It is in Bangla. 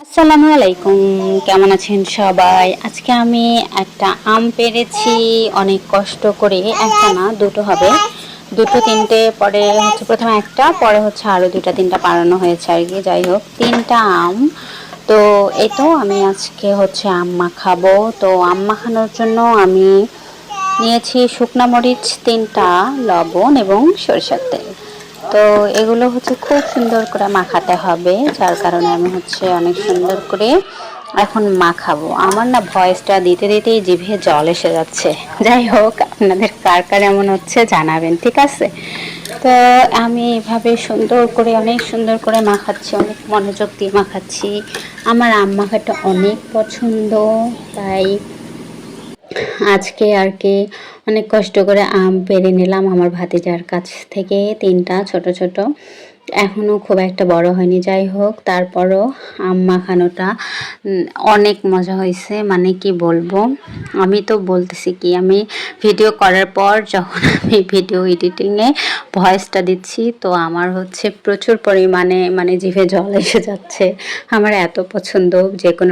আসসালামু আলাইকুম, কেমন আছেন সবাই? আজকে আমি একটা আম পেড়েছি অনেক কষ্ট করে। একটা না, দুটো হবে, দুটো তিনটে, পরে হচ্ছে প্রথমে একটা, পরে হচ্ছে আরও দুটা তিনটা পাড়ানো হয়েছে আর কি। যাই হোক, তিনটা আম। তো এই তো আমি আজকে হচ্ছে আম মাখাবো। তো আম মাখানোর জন্য আমি নিয়েছি শুকনা মরিচ তিনটা, লবণ এবং সরিষার তেল। তো এগুলো হচ্ছে খুব সুন্দর করে মাখাতে হবে, যার কারণে আমি হচ্ছে অনেক সুন্দর করে এখন মাখাবো। আমার না ভয়েসটা দিতে দিতেই জিভে জল এসে যাচ্ছে। যাই হোক, আপনাদের কার কার এমন হচ্ছে জানাবেন, ঠিক আছে? তো আমি এভাবে সুন্দর করে, অনেক সুন্দর করে মাখাচ্ছি, অনেক মনোযোগ দিয়ে মাখাচ্ছি। আমার আম মাখাটা অনেক পছন্দ, তাই আজকে আর কি অনেক কষ্ট করে আম পেড়ে নিলাম আমার ভাতিজার কাছ থেকে তিনটা ছোট ছোট। এখনও খুব একটা বড় হয়নি। যাই হোক, তারপরও আম মাখানোটা অনেক মজা হয়েছে, মানে কি বলবো। আমি তো বলতেছি কি, আমি ভিডিও করার পর যখন আমি ভিডিও এডিটিংয়ে ভয়েসটা দিচ্ছি, তো আমার হচ্ছে প্রচুর পরিমাণে মানে জিভে জল এসে যাচ্ছে। আমার এত পছন্দ যে কোনো